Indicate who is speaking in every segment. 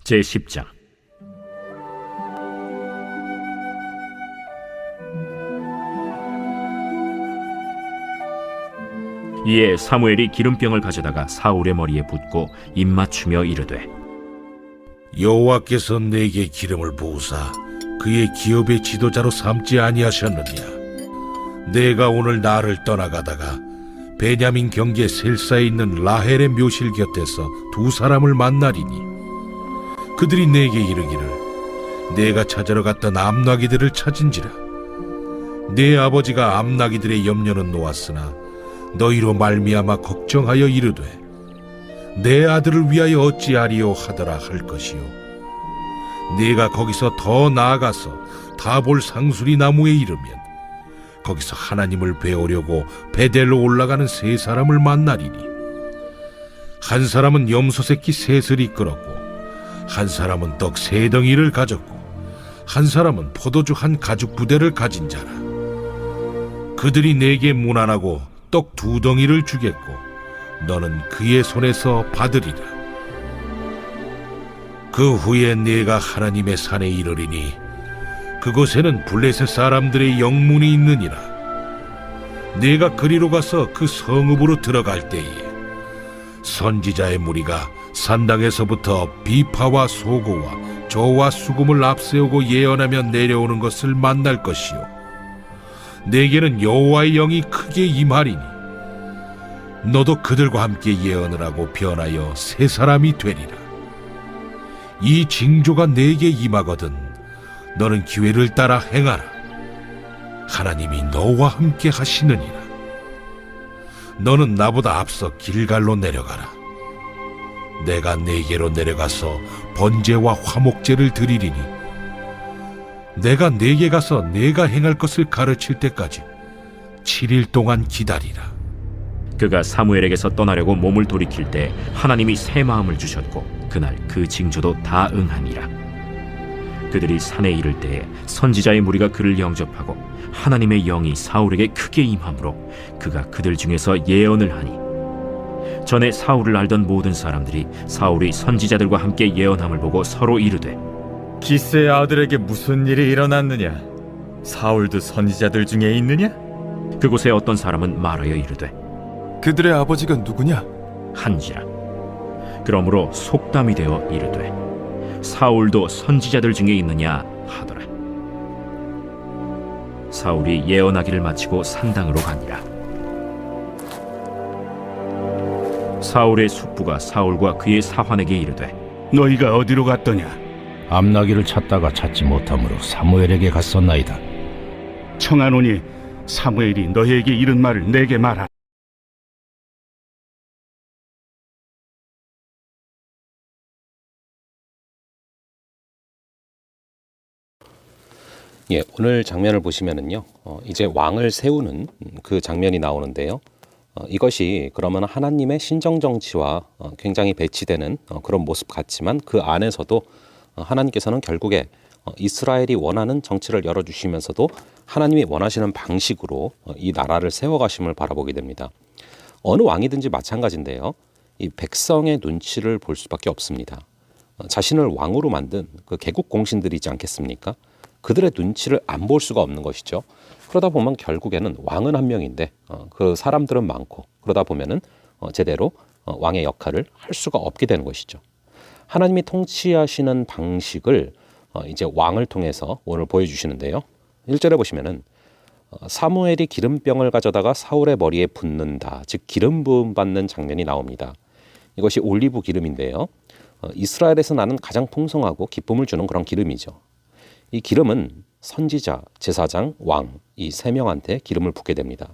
Speaker 1: 제10장. 이에 사무엘이 기름병을 가져다가 사울의 머리에 붓고 입맞추며 이르되,
Speaker 2: 여호와께서 내게 기름을 부으사 그의 기업의 지도자로 삼지 아니하셨느냐? 내가 오늘 나를 떠나가다가 베냐민 경계 셀사에 있는 라헬의 묘실 곁에서 두 사람을 만나리니 그들이 내게 이르기를 내가 찾으러 갔던 암나기들을 찾은지라. 내 아버지가 암나기들의 염려는 놓았으나 너희로 말미암아 걱정하여 이르되 내 아들을 위하여 어찌하리요 하더라 할 것이요. 네가 거기서 더 나아가서 다볼 상수리 나무에 이르면 거기서 하나님을 배우려고 베델로 올라가는 세 사람을 만나리니 한 사람은 염소 새끼 셋을 이끌었고 한 사람은 떡 세 덩이를 가졌고 한 사람은 포도주 한 가죽 부대를 가진 자라. 그들이 내게 문안하고 떡 두 덩이를 주겠고 너는 그의 손에서 받으리라. 그 후에 내가 하나님의 산에 이르리니 그곳에는 블레셋 사람들의 영문이 있느니라. 내가 그리로 가서 그 성읍으로 들어갈 때에 선지자의 무리가 산당에서부터 비파와 소고와 저와 수금을 앞세우고 예언하며 내려오는 것을 만날 것이요. 내게는 여호와의 영이 크게 임하리니 너도 그들과 함께 예언을 하고 변하여 새 사람이 되리라. 이 징조가 내게 임하거든 너는 기회를 따라 행하라. 하나님이 너와 함께 하시느니라. 너는 나보다 앞서 길갈로 내려가라. 내가 네게로 내려가서 번제와 화목제를 드리리니 내가 네게 가서 내가 행할 것을 가르칠 때까지 7일 동안 기다리라.
Speaker 1: 그가 사무엘에게서 떠나려고 몸을 돌이킬 때 하나님이 새 마음을 주셨고 그날 그 징조도 다 응하니라. 그들이 산에 이를 때에 선지자의 무리가 그를 영접하고 하나님의 영이 사울에게 크게 임함으로 그가 그들 중에서 예언을 하니 전에 사울을 알던 모든 사람들이 사울이 선지자들과 함께 예언함을 보고 서로 이르되,
Speaker 3: 기스의 아들에게 무슨 일이 일어났느냐? 사울도 선지자들 중에 있느냐?
Speaker 1: 그곳에 어떤 사람은 말하여 이르되,
Speaker 4: 그들의 아버지가 누구냐?
Speaker 1: 한지라. 그러므로 속담이 되어 이르되, 사울도 선지자들 중에 있느냐 하더라. 사울이 예언하기를 마치고 산당으로 가니라. 사울의 숙부가 사울과 그의 사환에게 이르되,
Speaker 5: 너희가 어디로 갔더냐?
Speaker 6: 암나기를 찾다가 찾지 못하므로 사무엘에게 갔었나이다.
Speaker 5: 청하노니 사무엘이 너희에게 이른 말을 내게 말하라.
Speaker 7: 예, 오늘 장면을 보시면은요, 이제 왕을 세우는 그 장면이 나오는데요. 이것이 그러면 하나님의 신정 정치와 굉장히 배치되는 그런 모습 같지만 그 안에서도 하나님께서는 결국에 이스라엘이 원하는 정치를 열어주시면서도 하나님이 원하시는 방식으로 이 나라를 세워가심을 바라보게 됩니다. 어느 왕이든지 마찬가지인데요. 이 백성의 눈치를 볼 수밖에 없습니다. 자신을 왕으로 만든 그 개국 공신들이 있지 않겠습니까? 그들의 눈치를 안 볼 수가 없는 것이죠. 그러다 보면 결국에는 왕은 한 명인데 그 사람들은 많고 그러다 보면은 제대로 왕의 역할을 할 수가 없게 되는 것이죠. 하나님이 통치하시는 방식을 이제 왕을 통해서 오늘 보여주시는데요. 1절에 보시면은 사무엘이 기름병을 가져다가 사울의 머리에 붓는다. 즉 기름 부음 받는 장면이 나옵니다. 이것이 올리브 기름인데요. 이스라엘에서 나는 가장 풍성하고 기쁨을 주는 그런 기름이죠. 이 기름은 선지자, 제사장, 왕 이 세 명한테 기름을 붓게 됩니다.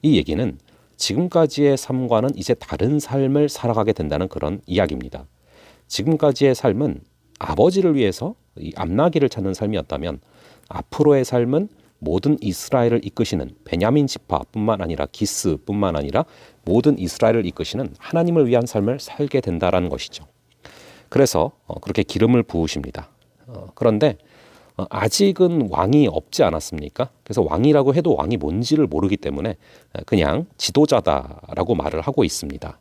Speaker 7: 이 얘기는 지금까지의 삶과는 이제 다른 삶을 살아가게 된다는 그런 이야기입니다. 지금까지의 삶은 아버지를 위해서 이 암나기를 찾는 삶이었다면 앞으로의 삶은 모든 이스라엘을 이끄시는 베냐민 지파뿐만 아니라 기스뿐만 아니라 모든 이스라엘을 이끄시는 하나님을 위한 삶을 살게 된다는 것이죠. 그래서 그렇게 기름을 부으십니다. 그런데 아직은 왕이 없지 않았습니까? 그래서 왕이라고 해도 왕이 뭔지를 모르기 때문에 그냥 지도자다라고 말을 하고 있습니다.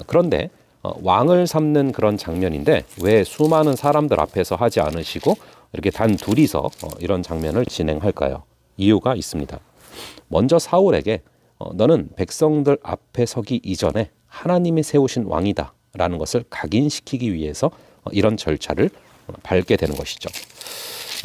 Speaker 7: 그런데 왕을 삼는 그런 장면인데 왜 수많은 사람들 앞에서 하지 않으시고 이렇게 단 둘이서 이런 장면을 진행할까요? 이유가 있습니다. 먼저 사울에게 너는 백성들 앞에 서기 이전에 하나님이 세우신 왕이다 라는 것을 각인시키기 위해서 이런 절차를 밟게 되는 것이죠.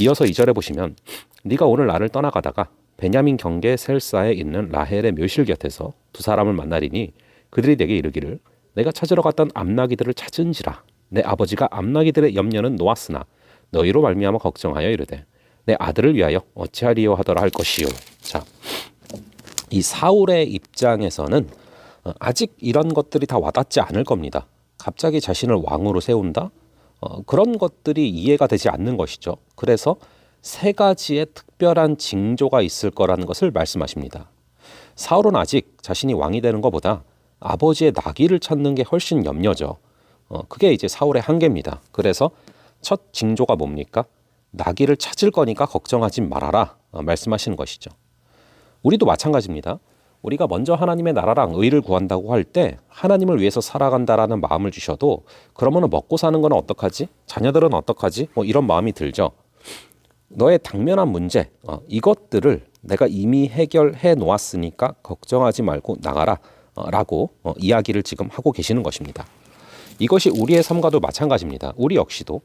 Speaker 7: 이어서 2절에 보시면 네가 오늘 나를 떠나가다가 베냐민 경계 셀사에 있는 라헬의 묘실 곁에서 두 사람을 만나리니 그들이 내게 이르기를 내가 찾으러 갔던 암나기들을 찾은지라 내 아버지가 암나기들의 염려는 놓았으나 너희로 말미암아 걱정하여 이르되 내 아들을 위하여 어찌하리요 하더라 할 것이요. 자, 이 사울의 입장에서는 아직 이런 것들이 다 와닿지 않을 겁니다. 갑자기 자신을 왕으로 세운다? 그런 것들이 이해가 되지 않는 것이죠. 그래서 세 가지의 특별한 징조가 있을 거라는 것을 말씀하십니다. 사울은 아직 자신이 왕이 되는 것보다 아버지의 나귀를 찾는 게 훨씬 염려죠. 그게 이제 사울의 한계입니다. 그래서 첫 징조가 뭡니까? 나귀를 찾을 거니까 걱정하지 말아라 말씀하시는 것이죠. 우리도 마찬가지입니다. 우리가 먼저 하나님의 나라랑 의를 구한다고 할 때 하나님을 위해서 살아간다라는 마음을 주셔도 그러면 먹고 사는 건 어떡하지? 자녀들은 어떡하지? 이런 마음이 들죠. 너의 당면한 문제, 이것들을 내가 이미 해결해 놓았으니까 걱정하지 말고 나가라 라고 이야기를 지금 하고 계시는 것입니다. 이것이 우리의 삶과도 마찬가지입니다. 우리 역시도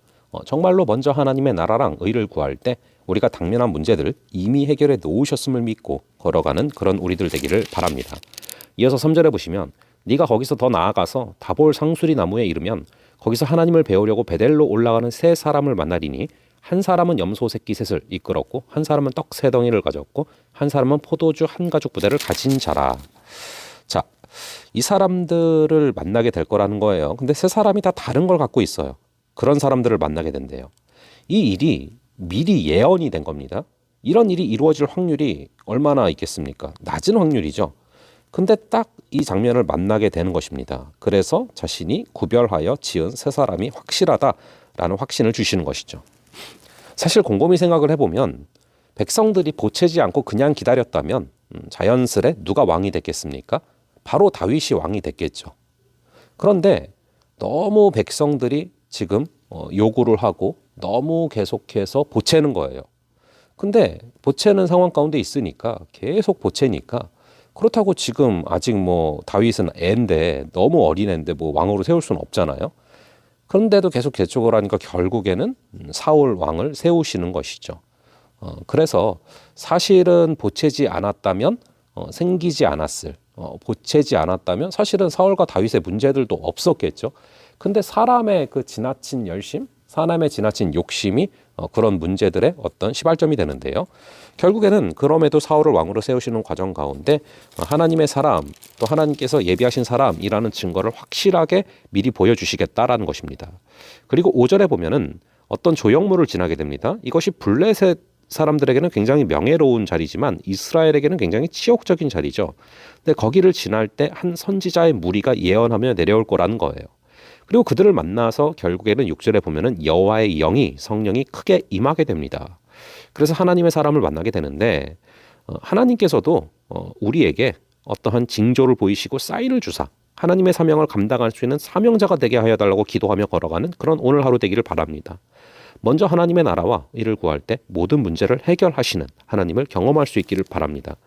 Speaker 7: 정말로 먼저 하나님의 나라랑 의를 구할 때 우리가 당면한 문제들을 이미 해결해 놓으셨음을 믿고 걸어가는 그런 우리들 되기를 바랍니다. 이어서 3절에 보시면 네가 거기서 더 나아가서 다볼 상수리 나무에 이르면 거기서 하나님을 배우려고 베델로 올라가는 세 사람을 만나리니 한 사람은 염소 새끼 셋을 이끌었고 한 사람은 떡 세 덩이를 가졌고 한 사람은 포도주 한 가죽 부대를 가진 자라. 자, 이 사람들을 만나게 될 거라는 거예요. 근데 세 사람이 다 다른 걸 갖고 있어요. 그런 사람들을 만나게 된대요. 이 일이 미리 예언이 된 겁니다. 이런 일이 이루어질 확률이 얼마나 있겠습니까? 낮은 확률이죠. 근데 딱 이 장면을 만나게 되는 것입니다. 그래서 자신이 구별하여 지은 세 사람이 확실하다라는 확신을 주시는 것이죠. 사실 곰곰이 생각을 해보면 백성들이 보채지 않고 그냥 기다렸다면 자연스레 누가 왕이 됐겠습니까? 바로 다윗이 왕이 됐겠죠. 그런데 너무 백성들이 지금 요구를 하고 너무 계속해서 보채는 거예요. 근데 보채는 상황 가운데 있으니까 계속 보채니까 그렇다고 지금 아직 다윗은 애인데 너무 어린 애인데 왕으로 세울 수는 없잖아요. 그런데도 계속 개척을 하니까 결국에는 사울 왕을 세우시는 것이죠. 그래서 사실은 보채지 않았다면 생기지 않았을, 보채지 않았다면 사실은 사울과 다윗의 문제들도 없었겠죠. 근데 사람의 그 지나친 열심, 사람의 지나친 욕심이 그런 문제들의 어떤 시발점이 되는데요. 결국에는 그럼에도 사울을 왕으로 세우시는 과정 가운데 하나님의 사람, 또 하나님께서 예비하신 사람이라는 증거를 확실하게 미리 보여주시겠다라는 것입니다. 그리고 5절에 보면은 어떤 조형물을 지나게 됩니다. 이것이 블레셋 사람들에게는 굉장히 명예로운 자리지만 이스라엘에게는 굉장히 치욕적인 자리죠. 근데 거기를 지날 때 한 선지자의 무리가 예언하며 내려올 거라는 거예요. 그리고 그들을 만나서 결국에는 6절에 보면은 여호와의 영이 성령이 크게 임하게 됩니다. 그래서 하나님의 사람을 만나게 되는데 하나님께서도 우리에게 어떠한 징조를 보이시고 사인을 주사 하나님의 사명을 감당할 수 있는 사명자가 되게 하여 달라고 기도하며 걸어가는 그런 오늘 하루 되기를 바랍니다. 먼저 하나님의 나라와 이를 구할 때 모든 문제를 해결하시는 하나님을 경험할 수 있기를 바랍니다.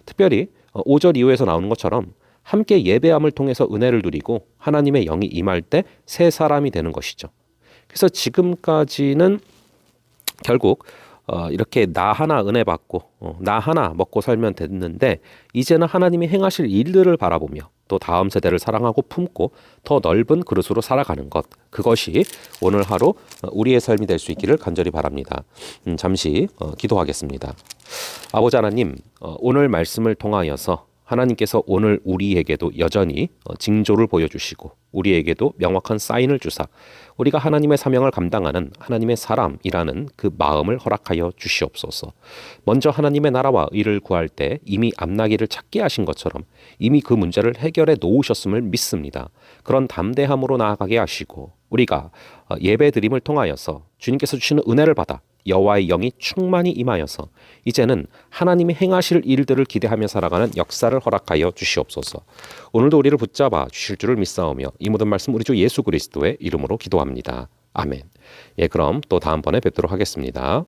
Speaker 7: 특별히 5절 이후에서 나오는 것처럼 함께 예배함을 통해서 은혜를 누리고 하나님의 영이 임할 때 새 사람이 되는 것이죠. 그래서 지금까지는 결국 이렇게 나 하나 은혜 받고 나 하나 먹고 살면 됐는데 이제는 하나님이 행하실 일들을 바라보며 또 다음 세대를 사랑하고 품고 더 넓은 그릇으로 살아가는 것, 그것이 오늘 하루 우리의 삶이 될 수 있기를 간절히 바랍니다. 잠시 기도하겠습니다. 아버지 하나님, 오늘 말씀을 통하여서 하나님께서 오늘 우리에게도 여전히 징조를 보여주시고 우리에게도 명확한 사인을 주사 우리가 하나님의 사명을 감당하는 하나님의 사람이라는 그 마음을 허락하여 주시옵소서. 먼저 하나님의 나라와 의를 구할 때 이미 암나기를 찾게 하신 것처럼 이미 그 문제를 해결해 놓으셨음을 믿습니다. 그런 담대함으로 나아가게 하시고 우리가 예배 드림을 통하여서 주님께서 주시는 은혜를 받아 여호와의 영이 충만히 임하여서 이제는 하나님이 행하실 일들을 기대하며 살아가는 역사를 허락하여 주시옵소서. 오늘도 우리를 붙잡아 주실 줄을 믿사오며 이 모든 말씀 우리 주 예수 그리스도의 이름으로 기도합니다. 아멘. 예, 그럼 또 다음번에 뵙도록 하겠습니다.